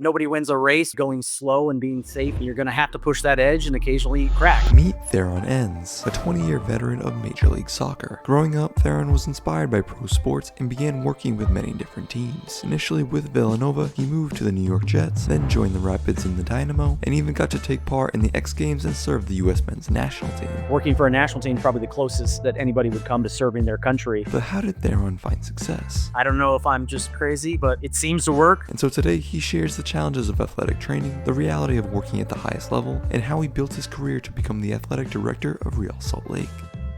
Nobody wins a race going slow and being safe. You're going to have to push that edge and occasionally crack. Meet Theron Enns, a 20-year veteran of Major League Soccer. Growing up, Theron was inspired by pro sports and began working with many different teams. Initially with Villanova, he moved to the New York Jets, then joined the Rapids in the Dynamo, and even got to take part in the X Games and serve the US men's national team. Working for a national team is probably the closest that anybody would come to serving their country. But how did Theron find success? I don't know if I'm just crazy, but it seems to work. And so today he shares the challenges of athletic training, the reality of working at the highest level, and how he built his career to become the athletic director of Real Salt Lake.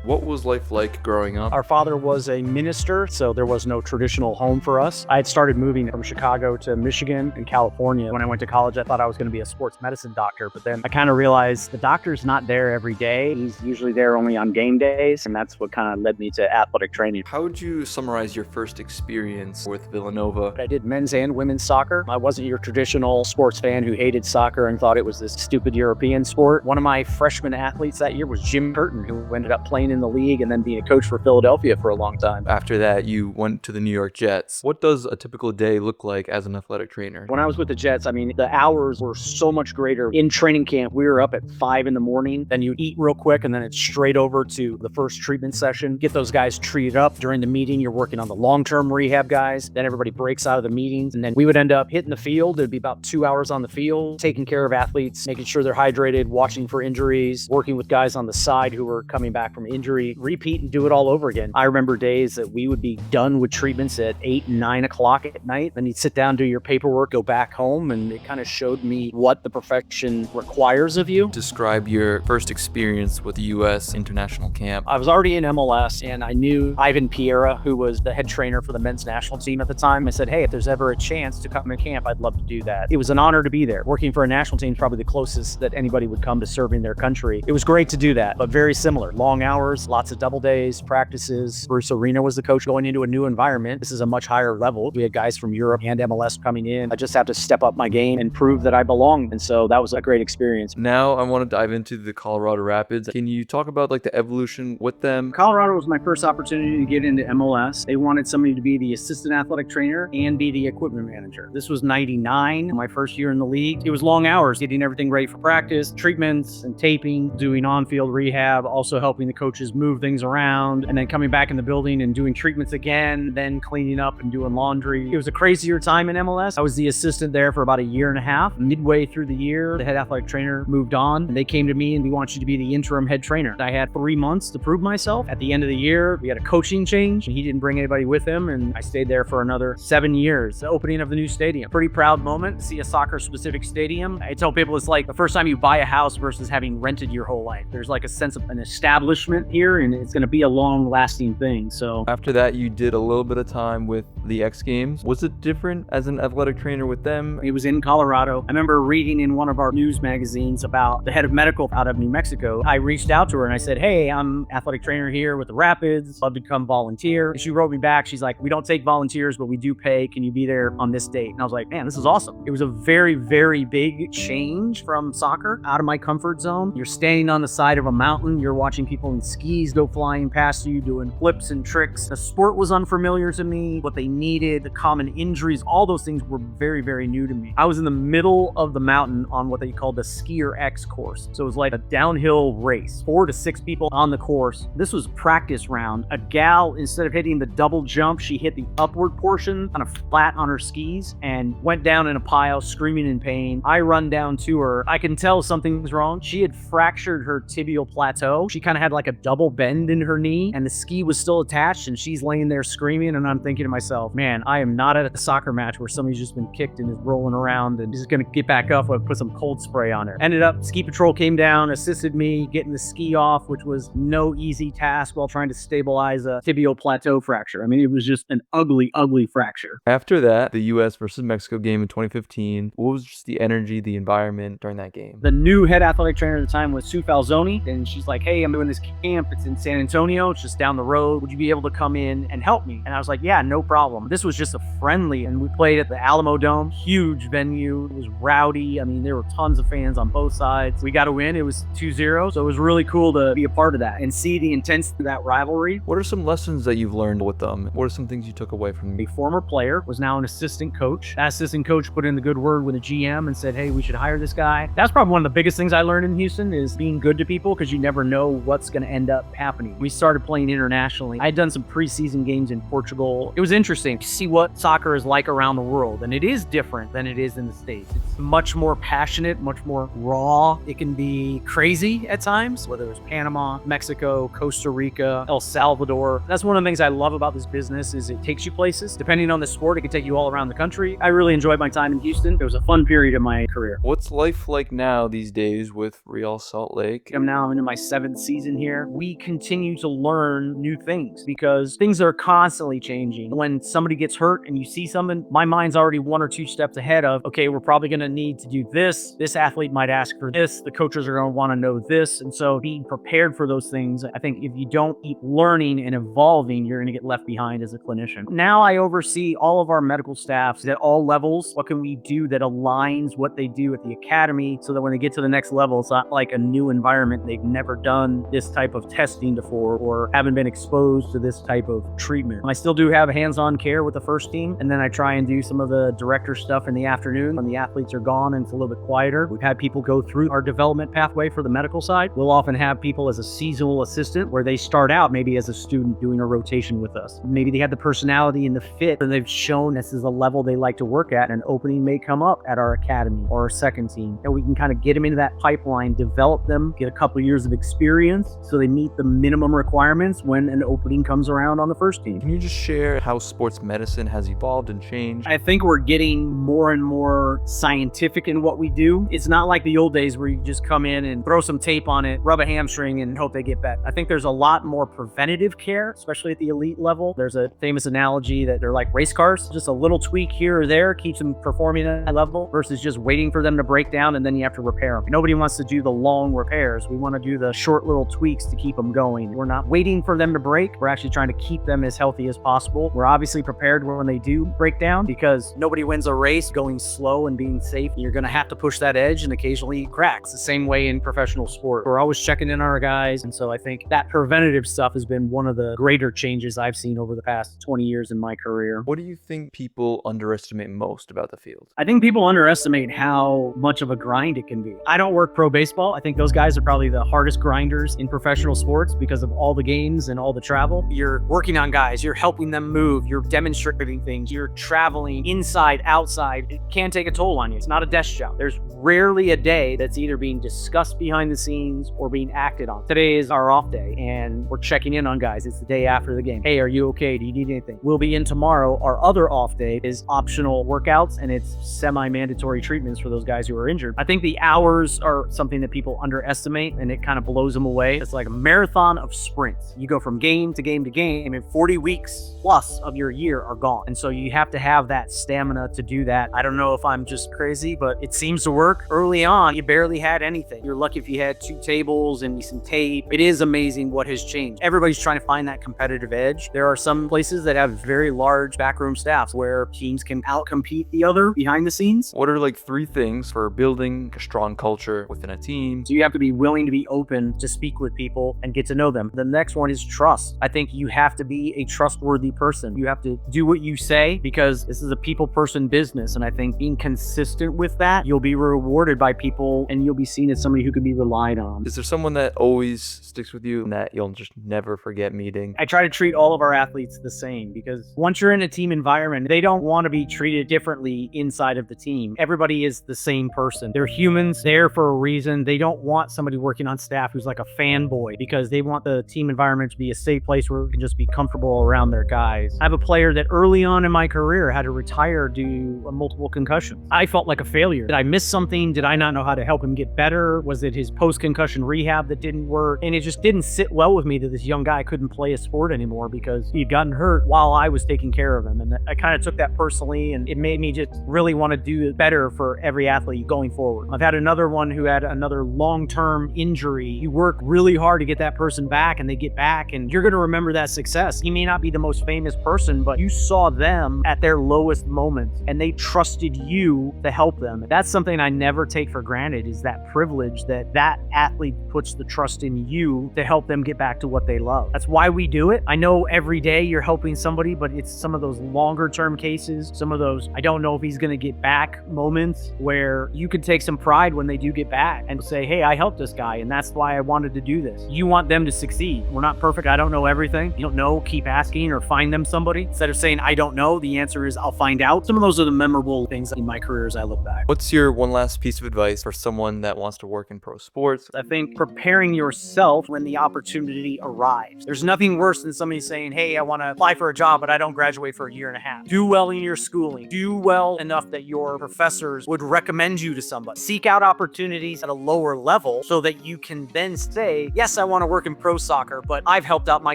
What was life like growing up? Our father was a minister, so there was no traditional home for us. I had started moving from Chicago to Michigan and California. When I went to college, I thought I was going to be a sports medicine doctor, but then I kind of realized the doctor's not there every day. He's usually there only on game days, and that's what kind of led me to athletic training. How would you summarize your first experience with Villanova? I did men's and women's soccer. I wasn't your traditional sports fan who hated soccer and thought it was this stupid European sport. One of my freshman athletes that year was Jim Curtin, who ended up playing in the league and then being a coach for Philadelphia for a long time. After that, you went to the New York Jets. What does a typical day look like as an athletic trainer? When I was with the Jets, I mean, the hours were so much greater. In training camp, we were up at 5 in the morning. Then you eat real quick, and then it's straight over to the first treatment session. Get those guys treated up. During the meeting, you're working on the long-term rehab guys. Then everybody breaks out of the meetings, and then we would end up hitting the field. It'd be about 2 hours on the field, taking care of athletes, making sure they're hydrated, watching for injuries, working with guys on the side who were coming back from injury, repeat and do it all over again. I remember days that we would be done with treatments at 8 and 9 o'clock at night. Then you'd sit down, do your paperwork, go back home, and it kind of showed me what the profession requires of you. Describe your first experience with the U.S. international camp. I was already in MLS, and I knew Ivan Piera, who was the head trainer for the men's national team at the time. I said, hey, if there's ever a chance to come to camp, I'd love to do that. It was an honor to be there. Working for a national team is probably the closest that anybody would come to serving their country. It was great to do that, but very similar. Long hours, lots of double days, practices. Bruce Arena was the coach going into a new environment. This is a much higher level. We had guys from Europe and MLS coming in. I just have to step up my game and prove that I belong. And so that was a great experience. Now I want to dive into the Colorado Rapids. Can you talk about like the evolution with them? Colorado was my first opportunity to get into MLS. They wanted somebody to be the assistant athletic trainer and be the equipment manager. This was 99, my first year in the league. It was long hours, getting everything ready for practice, treatments and taping, doing on-field rehab, also helping the coaches move things around, and then coming back in the building and doing treatments again, then cleaning up and doing laundry. It was a crazier time in MLS. I was the assistant there for about a year and a half. Midway through the year, the head athletic trainer moved on, and they came to me and we want you to be the interim head trainer. I had 3 months to prove myself. At the end of the year, we had a coaching change, and he didn't bring anybody with him, and I stayed there for another 7 years. The opening of the new stadium. Pretty proud moment to see a soccer-specific stadium. I tell people it's like the first time you buy a house versus having rented your whole life. There's like a sense of an establishment here, and it's going to be a long-lasting thing. So after that, you did a little bit of time with the X Games. Was it different as an athletic trainer with them? It was in Colorado. I remember reading in one of our news magazines about the head of medical out of New Mexico. I reached out to her and I said, hey, I'm athletic trainer here with the Rapids. Love to come volunteer. And she wrote me back. She's like, we don't take volunteers, but we do pay. Can you be there on this date? And I was like, man, this is awesome. It was a very, very big change from soccer, out of my comfort zone. You're standing on the side of a mountain. You're watching people in skis go flying past you, doing flips and tricks. The sport was unfamiliar to me. What they needed, the common injuries, all those things were very, very new to me. I was in the middle of the mountain on what they called the Skier X course. So it was like a downhill race, 4 to 6 people on the course. This was practice round. A gal, instead of hitting the double jump, she hit the upward portion kind of flat on her skis and went down in a pile, screaming in pain. I run down to her. I can tell something's wrong. She had fractured her tibial plateau. She kind of had like a double bend in her knee, and the ski was still attached, and she's laying there screaming, and I'm thinking to myself, man, I am not at a soccer match where somebody's just been kicked and is rolling around and is gonna get back up and put some cold spray on her. Ended up, ski patrol came down, assisted me getting the ski off, which was no easy task while trying to stabilize a tibial plateau fracture. I mean, it was just an ugly, ugly fracture. After that, the US versus Mexico game in 2015, what was just the energy, the environment during that game? The new head athletic trainer at the time was Sue Falzoni, and she's like, hey, I'm doing this camp camp. It's in San Antonio. It's just down the road. Would you be able to come in and help me? And I was like, yeah, no problem. This was just a friendly, and we played at the Alamo Dome, huge venue. It was rowdy. I mean, there were tons of fans on both sides. We got a win. It was 2-0. So it was really cool to be a part of that and see the intensity of that rivalry. What are some lessons that you've learned with them? What are some things you took away from them? A former player was now an assistant coach. That assistant coach put in the good word with a GM and said, hey, we should hire this guy. That's probably one of the biggest things I learned in Houston is being good to people, because you never know what's going to end up happening. We started playing internationally. I had done some preseason games in Portugal. It was interesting to see what soccer is like around the world, and it is different than it is in the States. It's much more passionate, much more raw. It can be crazy at times, whether it's Panama, Mexico, Costa Rica, El Salvador. That's one of the things I love about this business is it takes you places. Depending on the sport, it can take you all around the country. I really enjoyed my time in Houston. It was a fun period of my career. What's life like now these days with Real Salt Lake? I'm now into my 7th season here. We continue to learn new things because things are constantly changing. When somebody gets hurt and you see something, my mind's already 1 or 2 steps ahead of, okay, we're probably going to need to do this. This athlete might ask for this. The coaches are going to want to know this. And so being prepared for those things, I think if you don't keep learning and evolving, you're going to get left behind as a clinician. Now I oversee all of our medical staffs at all levels. What can we do that aligns what they do at the academy so that when they get to the next level, it's not like a new environment. They've never done this type of testing before or haven't been exposed to this type of treatment. I still do have hands-on care with the first team, and then I try and do some of the director stuff in the afternoon when the athletes are gone and it's a little bit quieter. We've had people go through our development pathway for the medical side. We'll often have people as a seasonal assistant where they start out maybe as a student doing a rotation with us. Maybe they have the personality and the fit, and they've shown this is a level they like to work at. An opening may come up at our academy or our second team, and we can kind of get them into that pipeline, develop them, get a couple of years of experience so they meet the minimum requirements when an opening comes around on the first team. Can you just share how sports medicine has evolved and changed? I think we're getting more and more scientific in what we do. It's not like the old days where you just come in and throw some tape on it, rub a hamstring, and hope they get better. I think there's a lot more preventative care, especially at the elite level. There's a famous analogy that they're like race cars. Just a little tweak here or there keeps them performing at a high level versus just waiting for them to break down and then you have to repair them. Nobody wants to do the long repairs. We want to do the short little tweaks to keep them going. We're not waiting for them to break. We're actually trying to keep them as healthy as possible. We're obviously prepared when they do break down because nobody wins a race going slow and being safe. You're going to have to push that edge and occasionally cracks. The same way in professional sport. We're always checking in on our guys. And so I think that preventative stuff has been one of the greater changes I've seen over the past 20 years in my career. What do you think people underestimate most about the field? I think people underestimate how much of a grind it can be. I don't work pro baseball. I think those guys are probably the hardest grinders in professional sports because of all the games and all the travel. You're working on guys, you're helping them move, you're demonstrating things, you're traveling inside, outside. It can take a toll on you. It's not a desk job. There's rarely a day that's either being discussed behind the scenes or being acted on. Today is our off day and we're checking in on guys. It's the day after the game. Hey, are you okay? Do you need anything? We'll be in tomorrow. Our other off day is optional workouts and it's semi-mandatory treatments for those guys who are injured. I think the hours are something that people underestimate and it kind of blows them away. It's like a marathon of sprints. You go from game to game to game and 40 weeks plus of your year are gone. And so you have to have that stamina to do that. I don't know if I'm just crazy, but it seems to work. Early on, you barely had anything. You're lucky if you had 2 tables and some tape. It is amazing what has changed. Everybody's trying to find that competitive edge. There are some places that have very large backroom staffs where teams can outcompete the other behind the scenes. What are like 3 things for building a strong culture within a team? So you have to be willing to be open to speak with people and get to know them. The next one is trust. I think you have to be a trustworthy person. You have to do what you say because this is a people person business. And I think being consistent with that, you'll be rewarded by people and you'll be seen as somebody who can be relied on. Is there someone that always sticks with you and that you'll just never forget meeting? I try to treat all of our athletes the same because once you're in a team environment, they don't want to be treated differently inside of the team. Everybody is the same person. They're humans there for a reason. They don't want somebody working on staff who's like a fanboy because they want the team environment to be a safe place where we can just be comfortable around their guys. I have a player that early on in my career had to retire due to multiple concussions. I felt like a failure. Did I miss something? Did I not know how to help him get better? Was it his post-concussion rehab that didn't work? And it just didn't sit well with me that this young guy couldn't play a sport anymore because he'd gotten hurt while I was taking care of him. And I kind of took that personally and it made me just really want to do better for every athlete going forward. I've had another one who had another long-term injury. He worked really hard hard to get that person back, and they get back, and you're going to remember that success. He may not be the most famous person, but you saw them at their lowest moments, and they trusted you to help them. That's something I never take for granted, is that privilege that athlete puts the trust in you to help them get back to what they love. That's why we do it. I know every day you're helping somebody, but it's some of those longer term cases, some of those I don't know if he's going to get back moments where you can take some pride when they do get back and say, hey, I helped this guy, and that's why I wanted to do this. You want them to succeed. We're not perfect. I don't know everything. You don't know, keep asking or find them somebody. Instead of saying, I don't know, the answer is I'll find out. Some of those are the memorable things in my career as I look back. What's your one last piece of advice for someone that wants to work in pro sports? I think preparing yourself when the opportunity arrives. There's nothing worse than somebody saying, hey, I want to apply for a job, but I don't graduate for a year and a half. Do well in your schooling. Do well enough that your professors would recommend you to somebody. Seek out opportunities at a lower level so that you can then say, yes, I want to work in pro soccer, but I've helped out my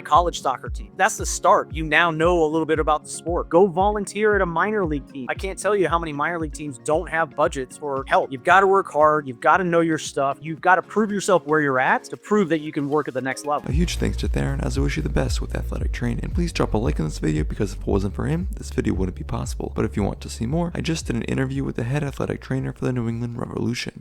college soccer team. That's the start. You now know a little bit about the sport. Go volunteer at a minor league team. I can't tell you how many minor league teams don't have budgets for help. You've got to work hard. You've got to know your stuff. You've got to prove yourself where you're at to prove that you can work at the next level. A huge thanks to Theron, as I wish you the best with athletic training. And please drop a like on this video, because if it wasn't for him, this video wouldn't be possible. But if you want to see more, I just did an interview with the head athletic trainer for the New England Revolution.